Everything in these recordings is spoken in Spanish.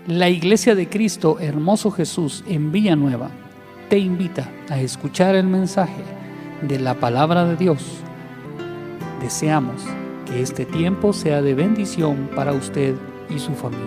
La Iglesia de Cristo Hermoso Jesús en Villanueva te invita a escuchar el mensaje de la Palabra de Dios. Deseamos que este tiempo sea de bendición para usted y su familia.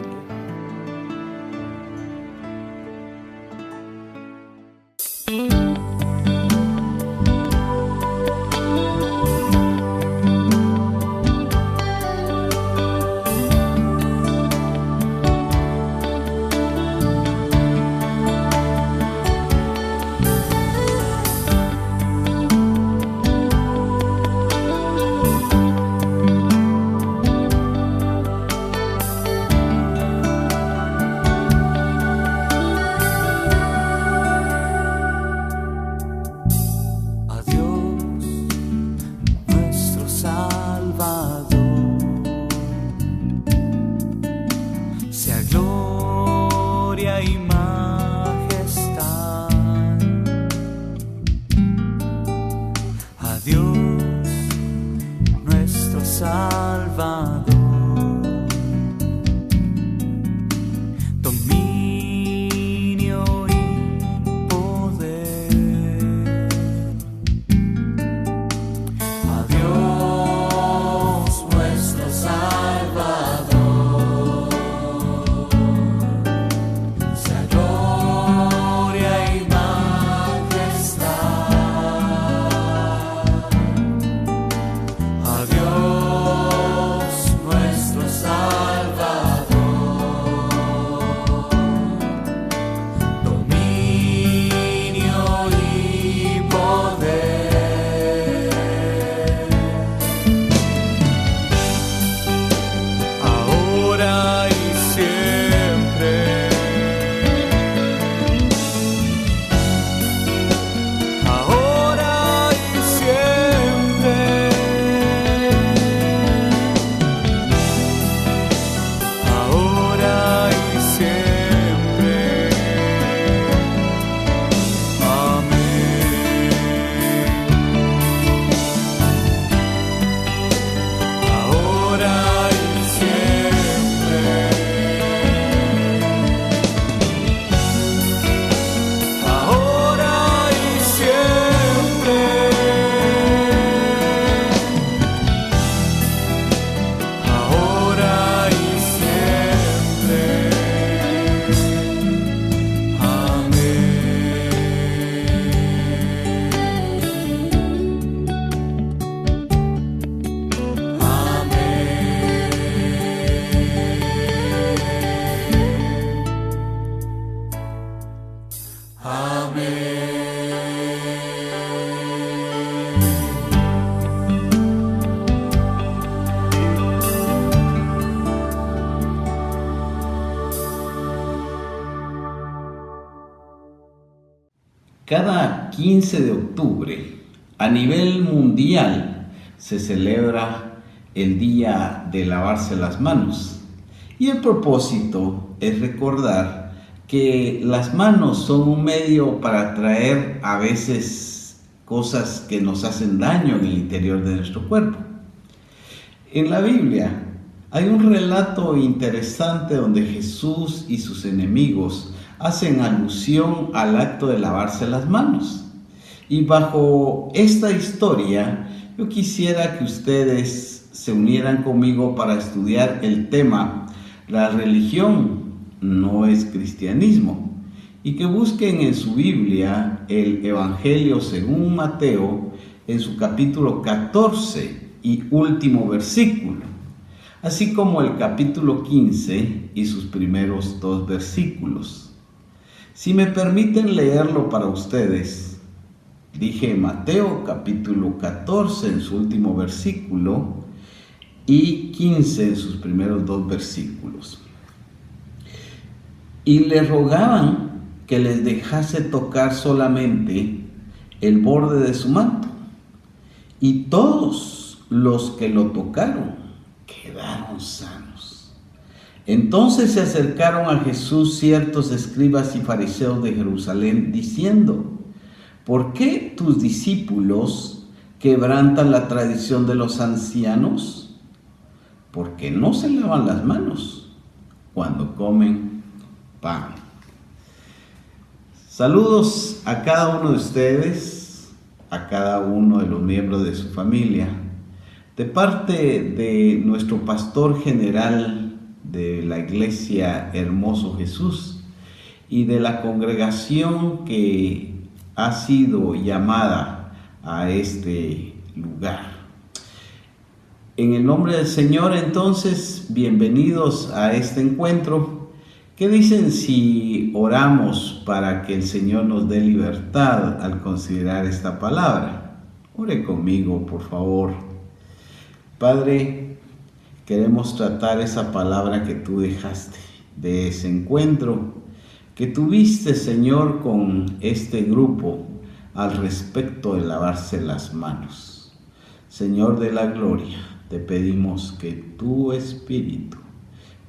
Cada 15 de octubre, a nivel mundial, se celebra el Día de Lavarse las Manos. Y el propósito es recordar que las manos son un medio para traer a veces cosas que nos hacen daño en el interior de nuestro cuerpo. En la Biblia hay un relato interesante donde Jesús y sus enemigos hacen alusión al acto de lavarse las manos. Y bajo esta historia, yo quisiera que ustedes se unieran conmigo para estudiar el tema "La religión no es cristianismo", y que busquen en su Biblia el Evangelio según Mateo en su capítulo 14 y último versículo, así como el capítulo 15 y sus primeros 2 versículos. Si me permiten leerlo para ustedes, dije Mateo capítulo 14 en su último versículo y 15 en sus primeros 2 versículos. Y le rogaban que les dejase tocar solamente el borde de su manto, y todos los que lo tocaron quedaron sanos. Entonces se acercaron a Jesús ciertos escribas y fariseos de Jerusalén, diciendo: ¿por qué tus discípulos quebrantan la tradición de los ancianos? Porque no se lavan las manos cuando comen pan. Saludos a cada uno de ustedes, a cada uno de los miembros de su familia, de parte de nuestro pastor general de la Iglesia Hermoso Jesús y de la congregación que ha sido llamada a este lugar. En el nombre del Señor, entonces, bienvenidos a este encuentro. ¿Qué dicen si oramos para que el Señor nos dé libertad al considerar esta palabra? Ore conmigo, por favor. Padre, queremos tratar esa palabra que tú dejaste de ese encuentro que tuviste, Señor, con este grupo al respecto de lavarse las manos. Señor de la gloria, te pedimos que tu Espíritu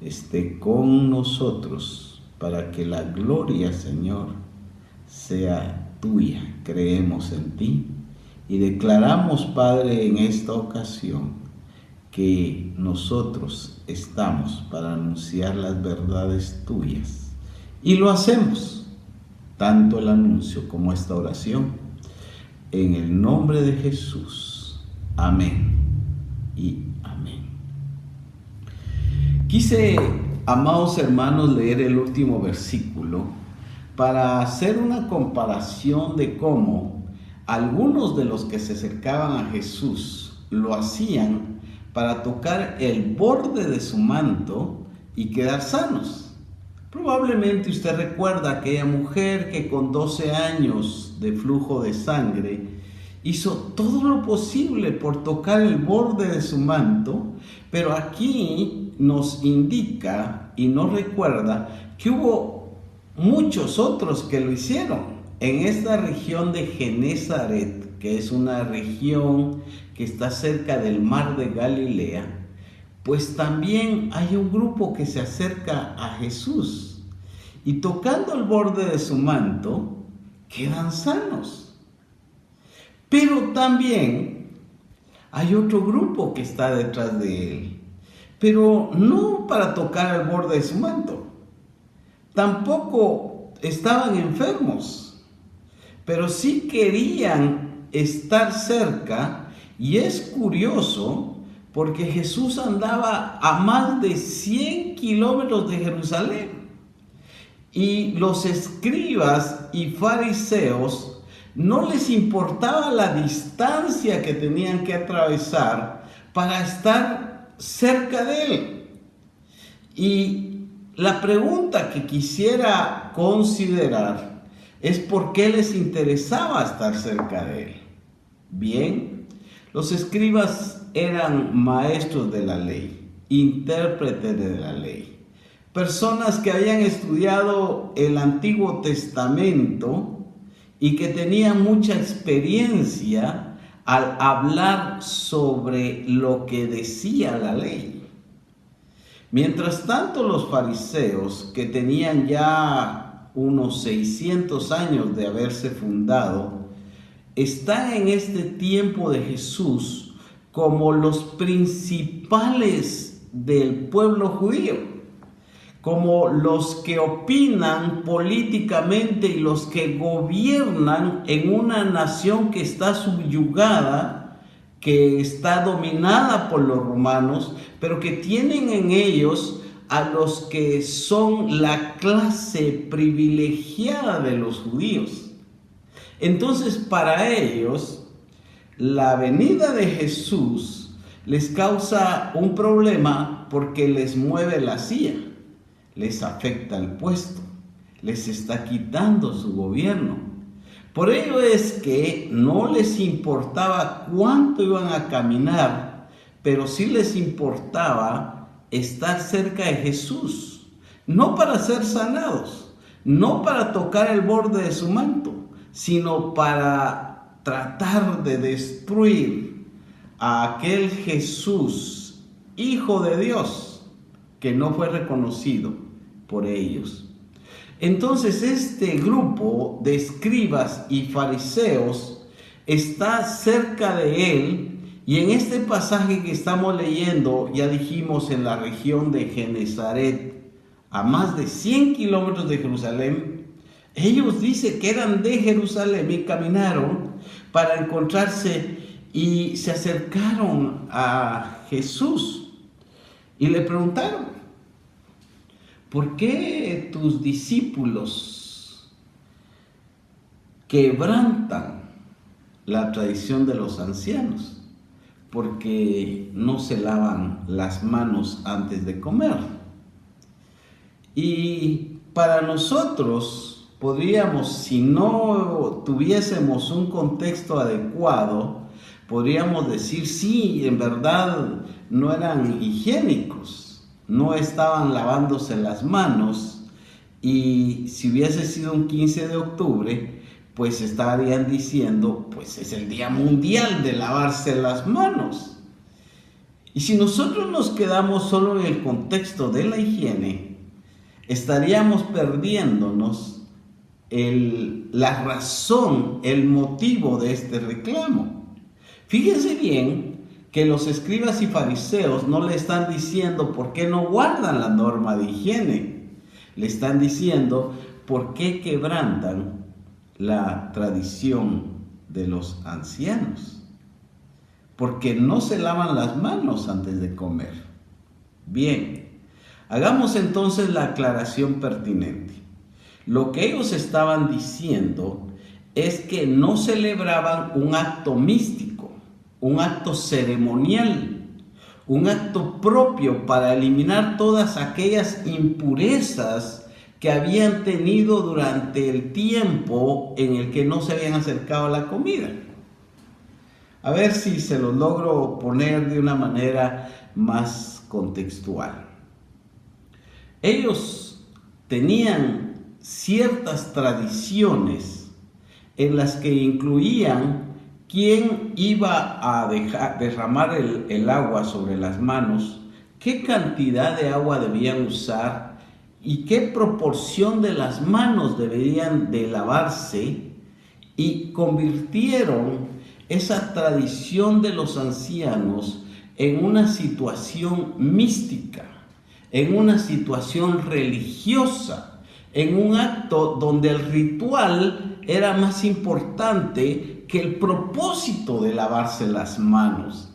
esté con nosotros para que la gloria, Señor, sea tuya. Creemos en ti y declaramos, Padre, en esta ocasión que nosotros estamos para anunciar las verdades tuyas y lo hacemos, tanto el anuncio como esta oración, en el nombre de Jesús. Amén y amén. Quise, amados hermanos, leer el último versículo para hacer una comparación de cómo algunos de los que se acercaban a Jesús lo hacían para tocar el borde de su manto y quedar sanos. Probablemente usted recuerda a aquella mujer que con 12 años de flujo de sangre hizo todo lo posible por tocar el borde de su manto, pero aquí nos indica y nos recuerda que hubo muchos otros que lo hicieron. En esta región de Genezaret, que es una región que está cerca del mar de Galilea, pues también hay un grupo que se acerca a Jesús y tocando el borde de su manto quedan sanos. Pero también hay otro grupo que está detrás de él, pero no para tocar el borde de su manto. Tampoco estaban enfermos, pero sí querían estar cerca. Y es curioso porque Jesús andaba a más de 100 kilómetros de Jerusalén y los escribas y fariseos no les importaba la distancia que tenían que atravesar para estar cerca de él. Y la pregunta que quisiera considerar es por qué les interesaba estar cerca de él. Bien, los escribas eran maestros de la ley, intérpretes de la ley, personas que habían estudiado el Antiguo Testamento y que tenían mucha experiencia al hablar sobre lo que decía la ley. Mientras tanto, los fariseos, que tenían ya unos 600 años de haberse fundado, están en este tiempo de Jesús como los principales del pueblo judío, como los que opinan políticamente y los que gobiernan en una nación que está subyugada, que está dominada por los romanos, pero que tienen en ellos a los que son la clase privilegiada de los judíos. Entonces, para ellos, la venida de Jesús les causa un problema porque les mueve la silla, les afecta el puesto, les está quitando su gobierno. Por ello es que no les importaba cuánto iban a caminar, pero sí les importaba estar cerca de Jesús, no para ser sanados, no para tocar el borde de su manto, sino para tratar de destruir a aquel Jesús, Hijo de Dios, que no fue reconocido por ellos. Entonces este grupo de escribas y fariseos está cerca de él, y en este pasaje que estamos leyendo, ya dijimos, en la región de Genezaret, a más de 100 kilómetros de Jerusalén. Ellos dicen que eran de Jerusalén y caminaron para encontrarse y se acercaron a Jesús y le preguntaron: ¿por qué tus discípulos quebrantan la tradición de los ancianos? Porque no se lavan las manos antes de comer. Y para nosotros podríamos, si no tuviésemos un contexto adecuado, podríamos decir: sí, en verdad no eran higiénicos, no estaban lavándose las manos, y si hubiese sido un 15 de octubre, pues estarían diciendo: pues es el Día Mundial de lavarse las manos. Y si nosotros nos quedamos solo en el contexto de la higiene, estaríamos perdiéndonos la razón, el motivo de este reclamo. Fíjense bien que los escribas y fariseos no le están diciendo por qué no guardan la norma de higiene. Le están diciendo por qué quebrantan la tradición de los ancianos. Porque no se lavan las manos antes de comer. Bien, hagamos entonces la aclaración pertinente. Lo que ellos estaban diciendo es que no celebraban un acto místico, un acto ceremonial, un acto propio para eliminar todas aquellas impurezas que habían tenido durante el tiempo en el que no se habían acercado a la comida. A ver si se lo logro poner de una manera más contextual. Ellos tenían ciertas tradiciones en las que incluían quién iba a derramar el agua sobre las manos, qué cantidad de agua debían usar y qué proporción de las manos deberían de lavarse, y convirtieron esa tradición de los ancianos en una situación mística, en una situación religiosa, en un acto donde el ritual era más importante que el propósito de lavarse las manos.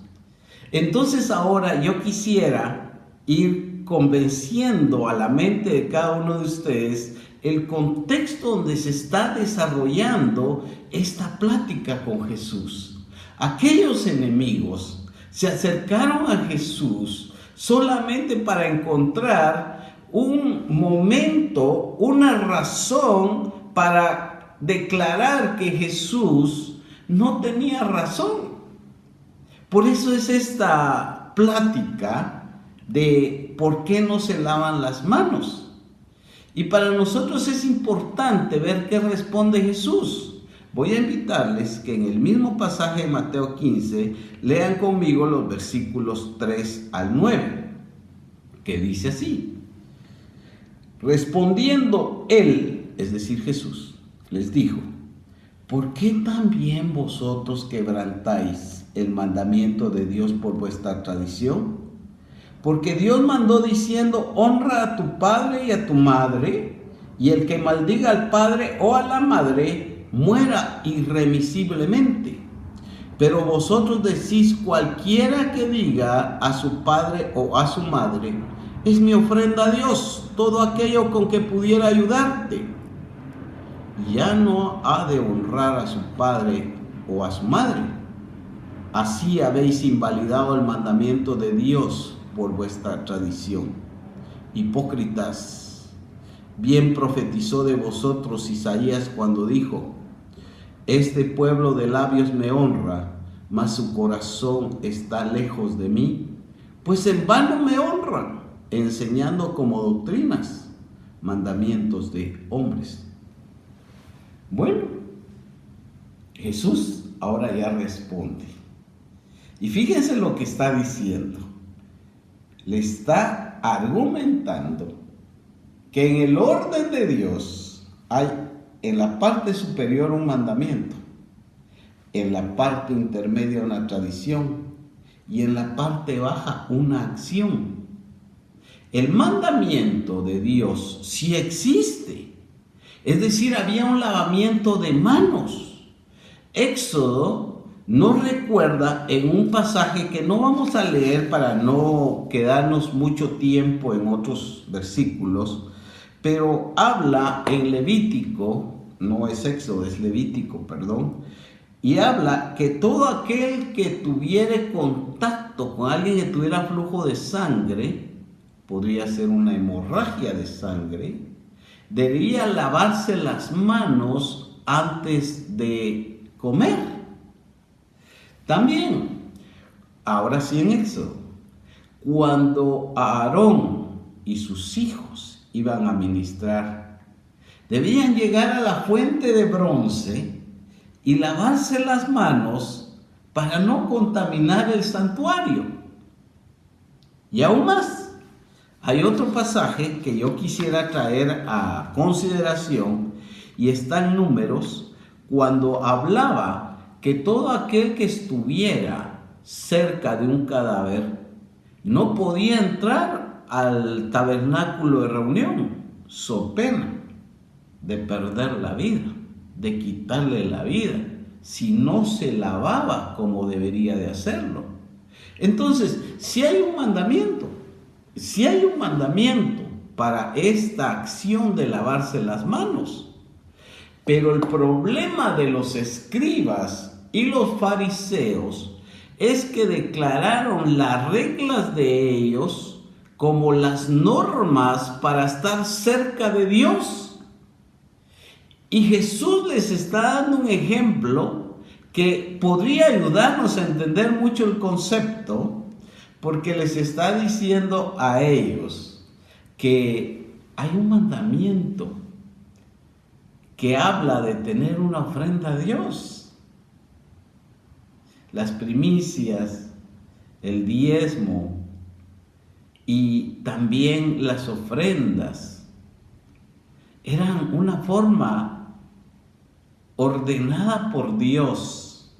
Entonces ahora yo quisiera ir convenciendo a la mente de cada uno de ustedes el contexto donde se está desarrollando esta plática con Jesús. Aquellos enemigos se acercaron a Jesús solamente para encontrar un momento, una razón para declarar que Jesús no tenía razón. Por eso es esta plática de por qué no se lavan las manos. Y para nosotros es importante ver qué responde Jesús. Voy a invitarles que en el mismo pasaje de Mateo 15 lean conmigo los versículos 3 al 9, que dice así: respondiendo él, es decir Jesús, les dijo: ¿por qué también vosotros quebrantáis el mandamiento de Dios por vuestra tradición? Porque Dios mandó diciendo: honra a tu padre y a tu madre, y el que maldiga al padre o a la madre muera irremisiblemente. Pero vosotros decís: cualquiera que diga a su padre o a su madre: es mi ofrenda a Dios, todo aquello con que pudiera ayudarte, ya no ha de honrar a su padre o a su madre. Así habéis invalidado el mandamiento de Dios por vuestra tradición. Hipócritas, bien profetizó de vosotros Isaías cuando dijo: este pueblo de labios me honra, mas su corazón está lejos de mí, pues en vano me honran, enseñando como doctrinas mandamientos de hombres. Bueno, Jesús ahora ya responde. Y fíjense lo que está diciendo. Le está argumentando que en el orden de Dios hay en la parte superior un mandamiento, en la parte intermedia una tradición y en la parte baja una acción. El mandamiento de Dios sí existe. Es decir, había un lavamiento de manos. Éxodo nos recuerda en un pasaje que no vamos a leer para no quedarnos mucho tiempo en otros versículos, pero habla en Levítico, no es Éxodo, es Levítico, perdón, y habla que todo aquel que tuviera contacto con alguien que tuviera flujo de sangre, podría ser una hemorragia de sangre, debía lavarse las manos antes de comer. También, ahora sí en Éxodo, cuando Aarón y sus hijos iban a ministrar, debían llegar a la fuente de bronce y lavarse las manos para no contaminar el santuario. Y aún más, hay otro pasaje que yo quisiera traer a consideración y está en Números, cuando hablaba que todo aquel que estuviera cerca de un cadáver no podía entrar al tabernáculo de reunión, so pena de perder la vida, de quitarle la vida, si no se lavaba como debería de hacerlo. Entonces, si hay un mandamiento para esta acción de lavarse las manos, pero el problema de los escribas y los fariseos es que declararon las reglas de ellos como las normas para estar cerca de Dios. Y Jesús les está dando un ejemplo que podría ayudarnos a entender mucho el concepto, porque les está diciendo a ellos que hay un mandamiento que habla de tener una ofrenda a Dios. Las primicias, el diezmo y también las ofrendas eran una forma ordenada por Dios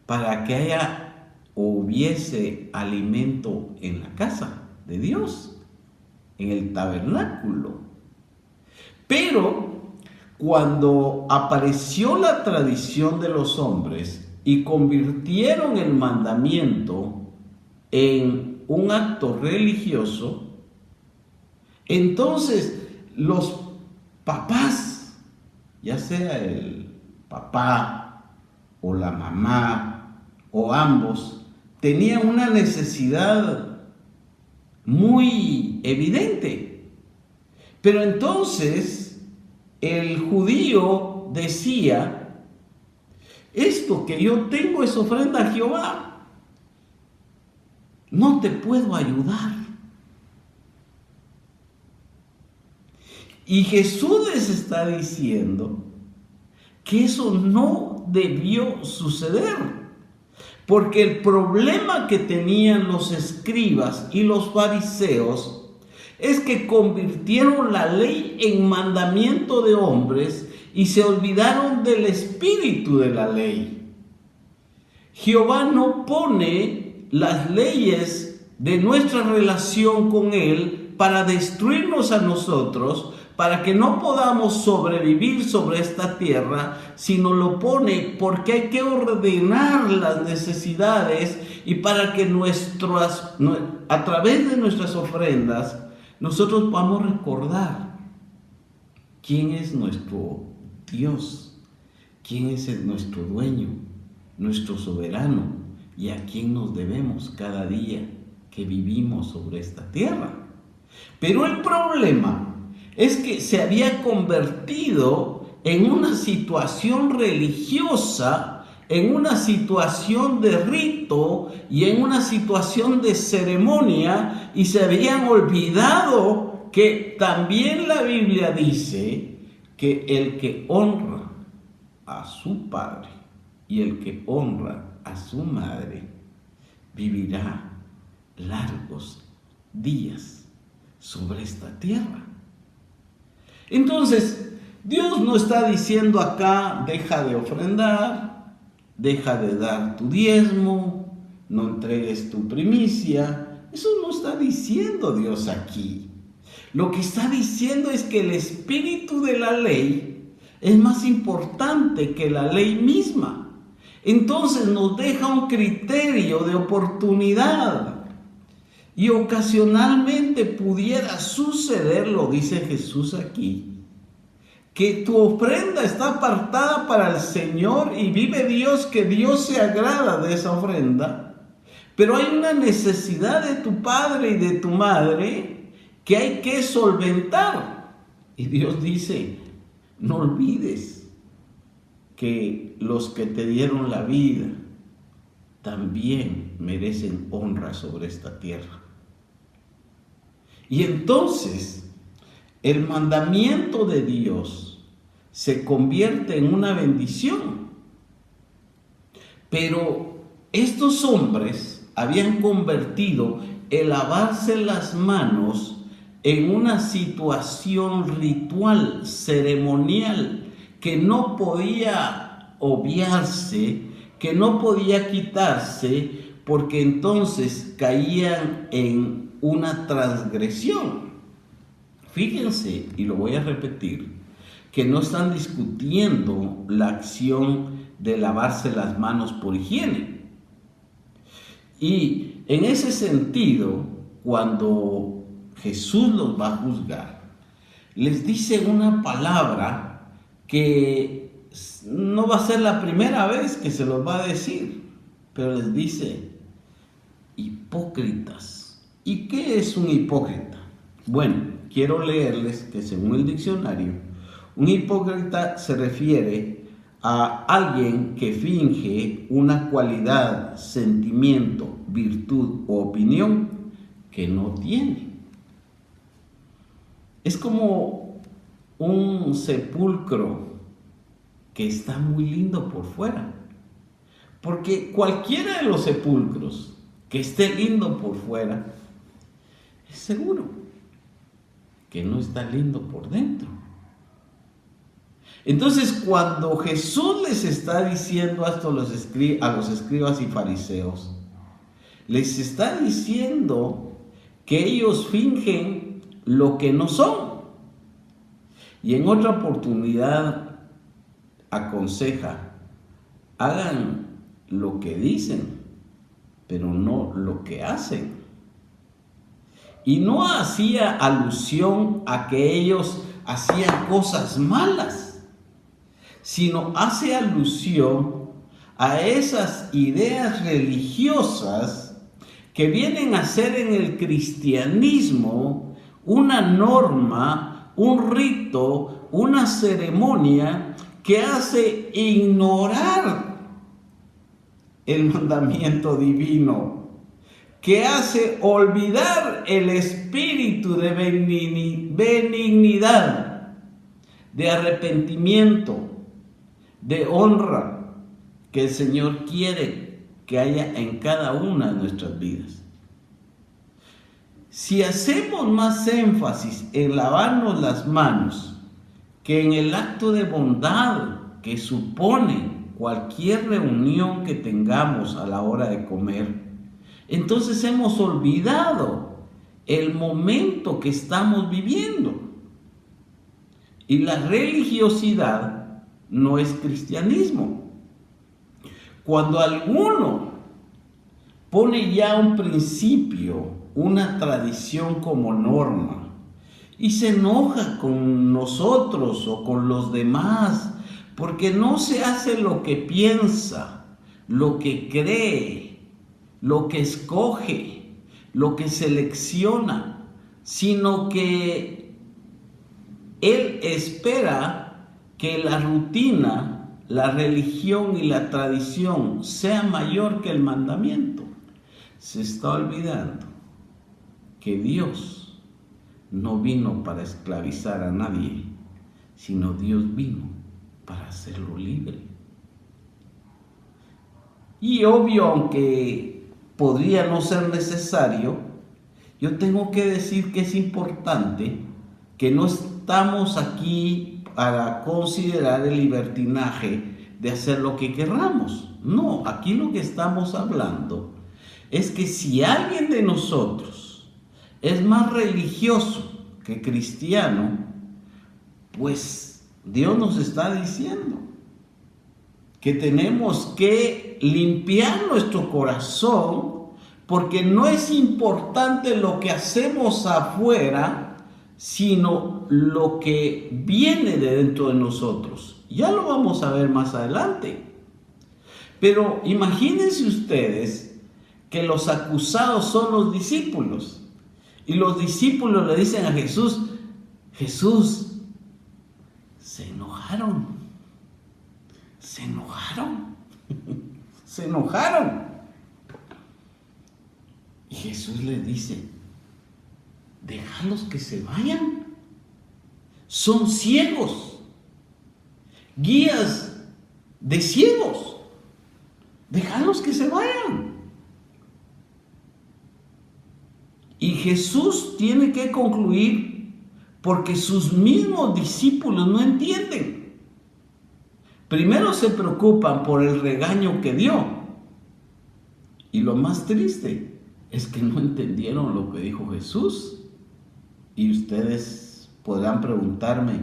para que haya o hubiese alimento en la casa de Dios, en el tabernáculo. Pero cuando apareció la tradición de los hombres y convirtieron el mandamiento en un acto religioso, entonces los papás, ya sea el papá o la mamá o ambos, tenían una necesidad muy evidente. Pero entonces el judío decía: esto que yo tengo es ofrenda a Jehová, no te puedo ayudar. Y Jesús les está diciendo que eso no debió suceder, porque el problema que tenían los escribas y los fariseos es que convirtieron la ley en mandamiento de hombres y se olvidaron del espíritu de la ley. Jehová no pone las leyes de nuestra relación con Él para destruirnos a nosotros, para que no podamos sobrevivir sobre esta tierra, sino lo pone porque hay que ordenar las necesidades y para que a través de nuestras ofrendas nosotros podamos recordar quién es nuestro Dios, quién es nuestro dueño, nuestro soberano y a quién nos debemos cada día que vivimos sobre esta tierra. Pero el problema es que se había convertido en una situación religiosa, en una situación de rito y en una situación de ceremonia, y se habían olvidado que también la Biblia dice que el que honra a su padre y el que honra a su madre vivirá largos días sobre esta tierra. Entonces, Dios no está diciendo acá: deja de ofrendar, deja de dar tu diezmo, no entregues tu primicia, Eso no está diciendo Dios aquí. Lo que está diciendo es que el espíritu de la ley es más importante que la ley misma. Entonces nos deja un criterio de oportunidad. Y ocasionalmente pudiera suceder, lo dice Jesús aquí, que tu ofrenda está apartada para el Señor y vive Dios, que Dios se agrada de esa ofrenda. Pero hay una necesidad de tu padre y de tu madre que hay que solventar. Y Dios dice, no olvides que los que te dieron la vida también merecen honra sobre esta tierra. Y entonces el mandamiento de Dios se convierte en una bendición. Pero estos hombres habían convertido el lavarse las manos en una situación ritual, ceremonial, que no podía obviarse, que no podía quitarse, porque entonces caían en una transgresión. Fíjense, y lo voy a repetir, que no están discutiendo la acción de lavarse las manos por higiene. Y en ese sentido, cuando Jesús los va a juzgar, les dice una palabra que no va a ser la primera vez que se los va a decir, pero les dice, hipócritas. ¿Y qué es un hipócrita? Bueno, quiero leerles que según el diccionario, un hipócrita se refiere a alguien que finge una cualidad, sentimiento, virtud o opinión que no tiene. Es como un sepulcro que está muy lindo por fuera, porque cualquiera de los sepulcros que esté lindo por fuera, es seguro que no está lindo por dentro. Entonces, cuando Jesús les está diciendo esto a los escribas y fariseos, les está diciendo que ellos fingen lo que no son. Y en otra oportunidad aconseja, hagan lo que dicen, pero no lo que hacen. Y no hacía alusión a que ellos hacían cosas malas, sino hace alusión a esas ideas religiosas que vienen a ser en el cristianismo una norma, un rito, una ceremonia que hace ignorar el mandamiento divino, que hace olvidar el espíritu de benignidad, de arrepentimiento, de honra que el Señor quiere que haya en cada una de nuestras vidas. Si hacemos más énfasis en lavarnos las manos que en el acto de bondad que supone cualquier reunión que tengamos a la hora de comer, entonces hemos olvidado el momento que estamos viviendo. Y la religiosidad no es cristianismo. Cuando alguno pone ya un principio, una tradición como norma, y se enoja con nosotros o con los demás, porque no se hace lo que piensa, lo que cree, lo que escoge, lo que selecciona, sino que él espera que la rutina, la religión y la tradición sea mayor que el mandamiento. Se está olvidando que Dios no vino para esclavizar a nadie, sino Dios vino para hacerlo libre. Y obvio, aunque podría no ser necesario, yo tengo que decir que es importante que no estamos aquí para considerar el libertinaje de hacer lo que querramos. No, aquí lo que estamos hablando es que si alguien de nosotros es más religioso que cristiano, pues Dios nos está diciendo que tenemos que limpiar nuestro corazón, porque no es importante lo que hacemos afuera, sino lo que viene de dentro de nosotros. Ya lo vamos a ver más adelante. Pero imagínense ustedes que los acusados son los discípulos. Y los discípulos le dicen a Jesús, Jesús, se enojaron. Se enojaron. Y Jesús les dice, déjalos que se vayan. Son ciegos, guías de ciegos. Déjalos que se vayan. Y Jesús tiene que concluir porque sus mismos discípulos no entienden. Primero se preocupan por el regaño que dio. Y lo más triste es que no entendieron lo que dijo Jesús. Y ustedes podrán preguntarme,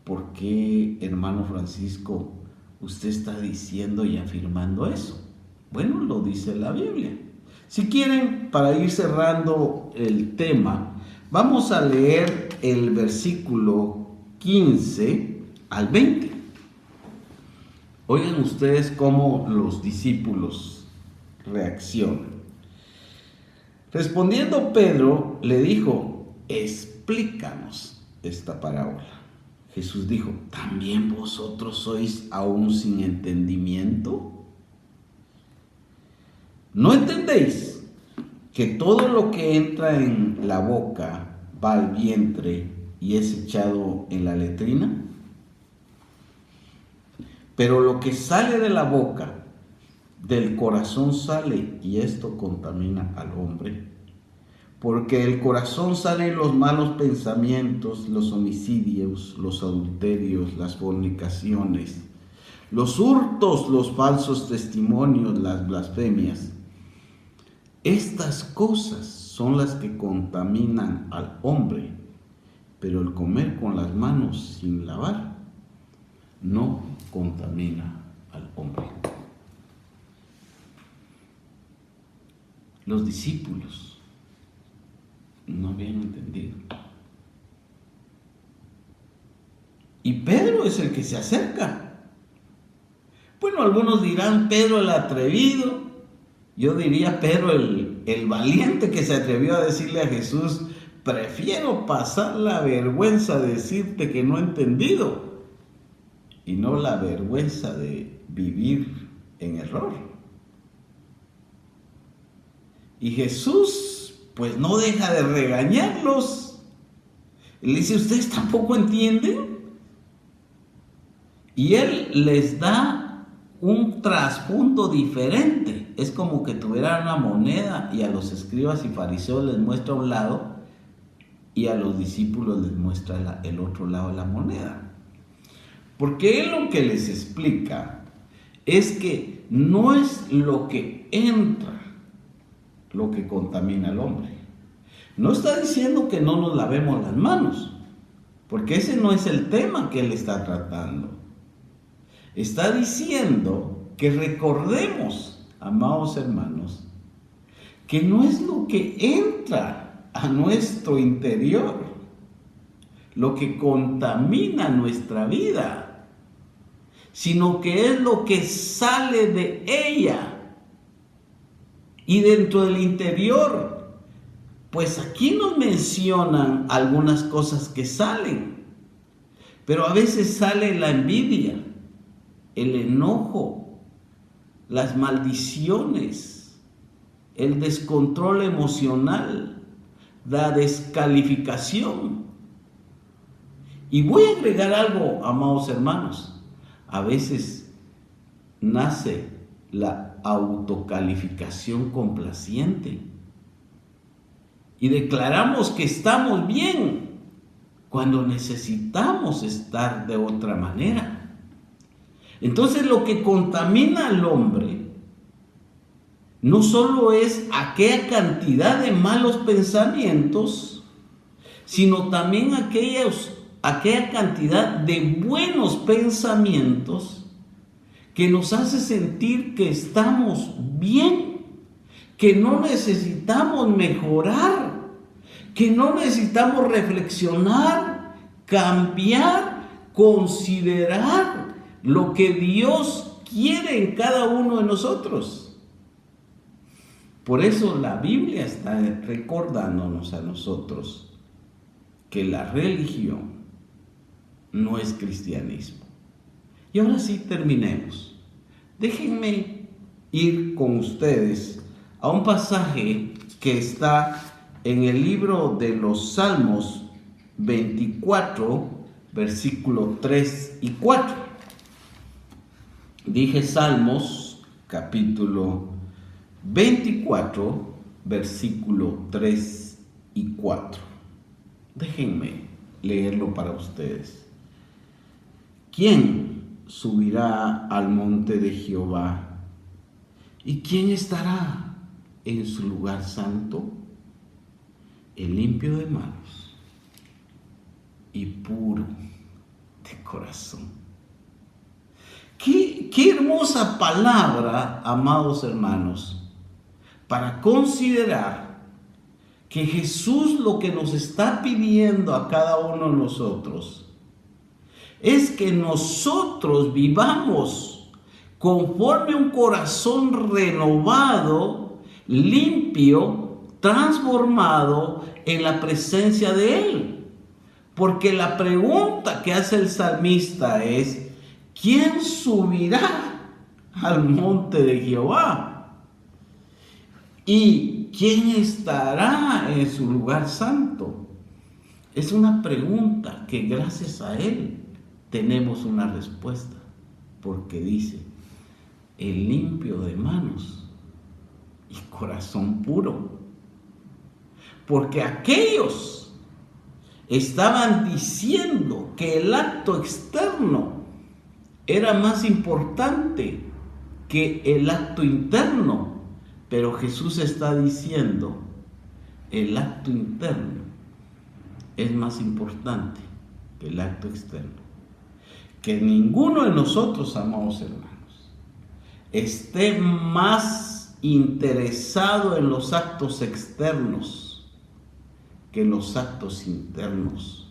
¿por qué, hermano Francisco, usted está diciendo y afirmando eso? Bueno, lo dice la Biblia. Si quieren, para ir cerrando el tema, vamos a leer el versículo 15 al 20. Oigan ustedes cómo los discípulos reaccionan. Respondiendo Pedro, le dijo, explícanos esta parábola. Jesús dijo, ¿también vosotros sois aún sin entendimiento? ¿No entendéis que todo lo que entra en la boca va al vientre y es echado en la letrina? Pero lo que sale de la boca, del corazón sale, y esto contamina al hombre. Porque del corazón salen los malos pensamientos, los homicidios, los adulterios, las fornicaciones, los hurtos, los falsos testimonios, las blasfemias. Estas cosas son las que contaminan al hombre, pero el comer con las manos sin lavar no contamina al hombre. Los discípulos no habían entendido. Y Pedro es el que se acerca. Bueno, algunos dirán Pedro el atrevido. Yo diría Pedro el valiente que se atrevió a decirle a Jesús, prefiero pasar la vergüenza de decirte que no he entendido y no la vergüenza de vivir en error. Y Jesús pues no deja de regañarlos. Le dice, ¿ustedes tampoco entienden? Y él les da un trasfondo diferente. Es como que tuvieran una moneda y a los escribas y fariseos les muestra un lado y a los discípulos les muestra el otro lado de la moneda. Porque él lo que les explica es que no es lo que entra lo que contamina al hombre. No está diciendo que no nos lavemos las manos, porque ese no es el tema que él está tratando. Está diciendo que recordemos, amados hermanos, que no es lo que entra a nuestro interior lo que contamina nuestra vida, sino que es lo que sale de ella. Y dentro del interior, pues aquí nos mencionan algunas cosas que salen, pero a veces sale la envidia, el enojo, las maldiciones, el descontrol emocional, la descalificación. Y voy a agregar algo, amados hermanos, a veces nace la autocalificación complaciente y declaramos que estamos bien cuando necesitamos estar de otra manera. Entonces lo que contamina al hombre no solo es aquella cantidad de malos pensamientos, sino también aquella cantidad de buenos pensamientos que nos hace sentir que estamos bien, que no necesitamos mejorar, que no necesitamos reflexionar, cambiar, considerar lo que Dios quiere en cada uno de nosotros. Por eso la Biblia está recordándonos a nosotros que la religión no es cristianismo. Y ahora sí terminemos. Déjenme ir con ustedes a un pasaje que está en el libro de los Salmos 24, versículos 3 y 4. Dije Salmos, capítulo 24, versículo 3 y 4. Déjenme leerlo para ustedes. ¿Quién subirá al monte de Jehová? ¿Y quién estará en su lugar santo? El limpio de manos y puro de corazón. Qué hermosa palabra, amados hermanos, para considerar que Jesús lo que nos está pidiendo a cada uno de nosotros es que nosotros vivamos conforme un corazón renovado, limpio, transformado en la presencia de Él. Porque la pregunta que hace el salmista es: ¿quién subirá al monte de Jehová? ¿Y quién estará en su lugar santo? Es una pregunta que gracias a Él tenemos una respuesta, porque dice: el limpio de manos y corazón puro. Porque aquellos estaban diciendo que el acto externo era más importante que el acto interno, pero Jesús está diciendo: el acto interno es más importante que el acto externo. Que ninguno de nosotros, amados hermanos, esté más interesado en los actos externos que en los actos internos.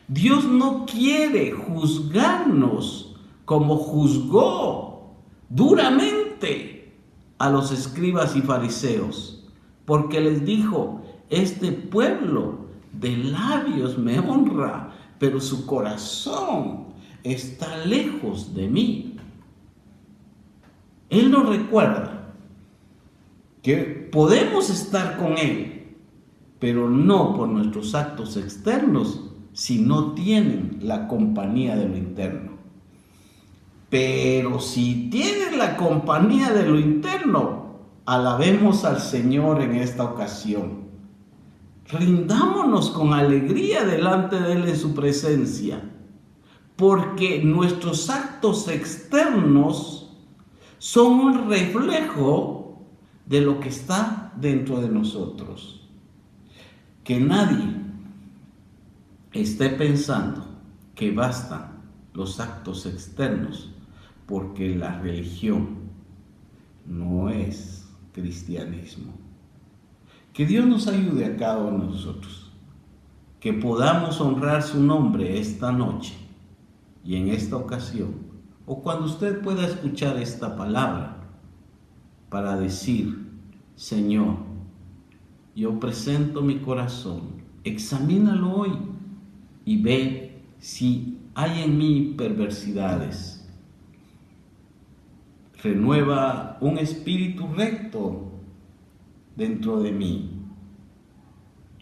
Dios no quiere juzgarnos como juzgó duramente a los escribas y fariseos, porque les dijo: este pueblo de labios me honra, pero su corazón está lejos de mí. Él nos recuerda que podemos estar con Él, pero no por nuestros actos externos, si no tienen la compañía de lo interno. Pero si tienen la compañía de lo interno, alabemos al Señor en esta ocasión. Rindámonos con alegría delante de Él en su presencia, porque nuestros actos externos son un reflejo de lo que está dentro de nosotros. Que nadie esté pensando que bastan los actos externos, porque la religión no es cristianismo. Que Dios nos ayude a cada uno de nosotros, que podamos honrar su nombre esta noche y en esta ocasión, o cuando usted pueda escuchar esta palabra, para decir: Señor, yo presento mi corazón, examínalo hoy y ve si hay en mí perversidades. Renueva un espíritu recto dentro de mí,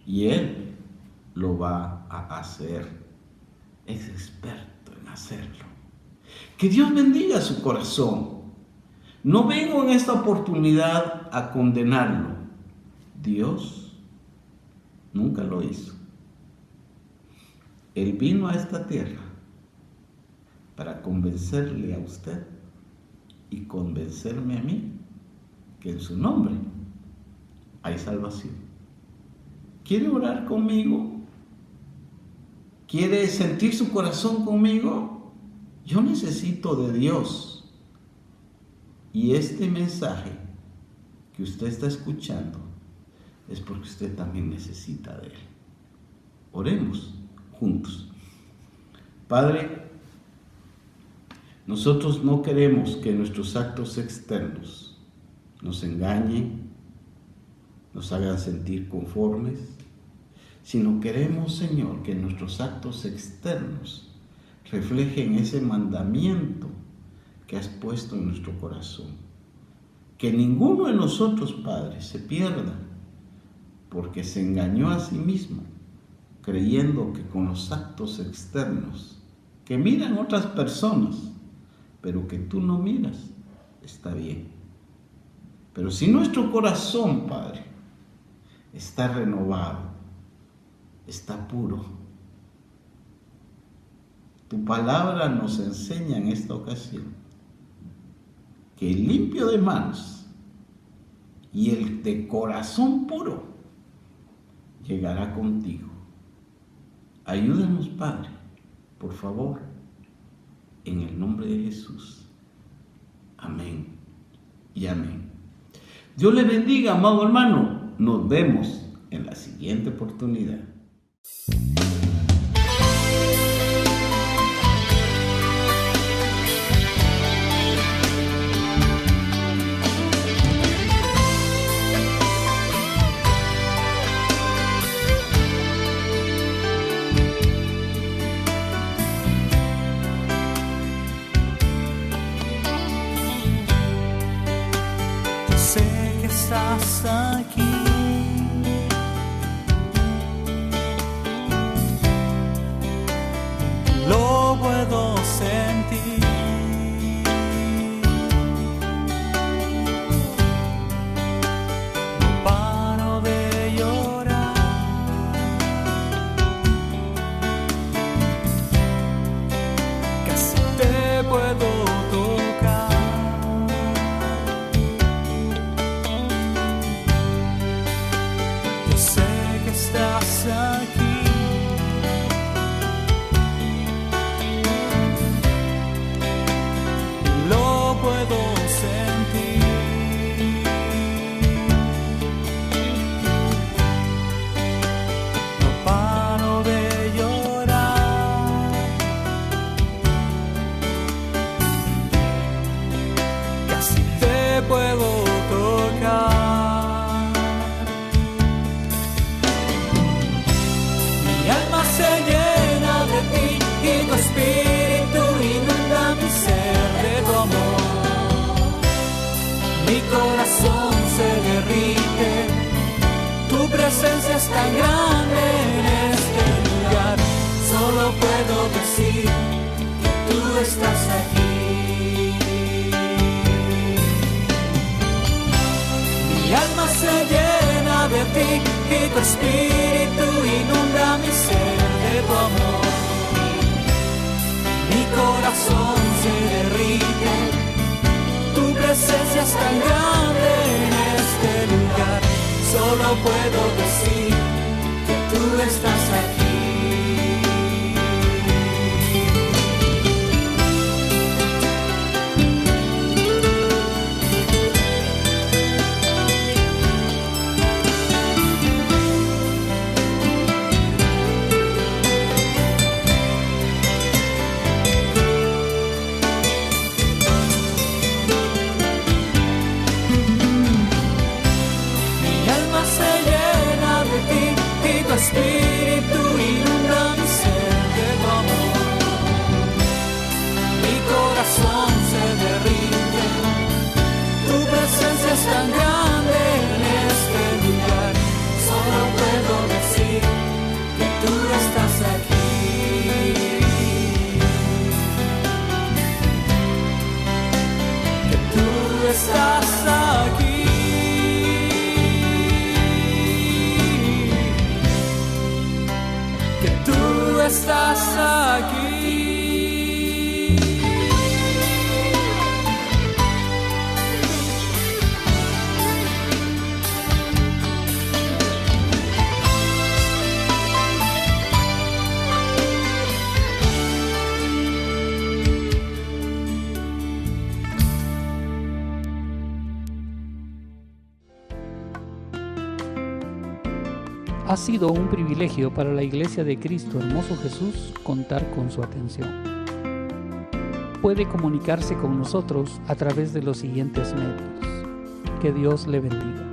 y Él lo va a hacer. Es experto en hacerlo. Que Dios bendiga su corazón. No vengo en esta oportunidad a condenarlo. Dios nunca lo hizo. Él vino a esta tierra para convencerle a usted y convencerme a mí que en su nombre hay salvación. ¿Quiere orar conmigo? ¿Quiere sentir su corazón conmigo? Yo necesito de Dios. Y este mensaje que usted está escuchando es porque usted también necesita de Él. Oremos juntos. Padre, nosotros no queremos que nuestros actos externos nos engañen, nos hagan sentir conformes, sino queremos, Señor, que nuestros actos externos reflejen ese mandamiento que has puesto en nuestro corazón. Que ninguno de nosotros, Padre, se pierda, porque se engañó a sí mismo, creyendo que con los actos externos, que miran otras personas, pero que tú no miras, está bien. Pero si nuestro corazón, Padre, está renovado, está puro, tu palabra nos enseña en esta ocasión que el limpio de manos y el de corazón puro llegará contigo. Ayúdanos, Padre, por favor, en el nombre de Jesús. Amén y amén. Dios le bendiga, amado hermano. Nos vemos en la siguiente oportunidad. Sé que estás aquí, lo puedo sentir. No paro de llorar, casi te puedo tocar. Estás aquí, lo puedo sentir. No paro de llorar, casi te puedo tocar. Se llena de ti y tu espíritu inunda mi ser de tu amor. Mi corazón se derrite, tu presencia es tan grande en este lugar. Solo puedo decir que tú estás aquí. Mi alma se llena de ti y tu espíritu inunda mi ser de tu amor. Mi corazón se derrite, tu presencia es tan grande en este lugar. Solo puedo decir que tú estás aquí. Espíritu Ha sido un privilegio para la Iglesia de Cristo Hermoso Jesús contar con su atención. Puede comunicarse con nosotros a través de los siguientes medios. Que Dios le bendiga.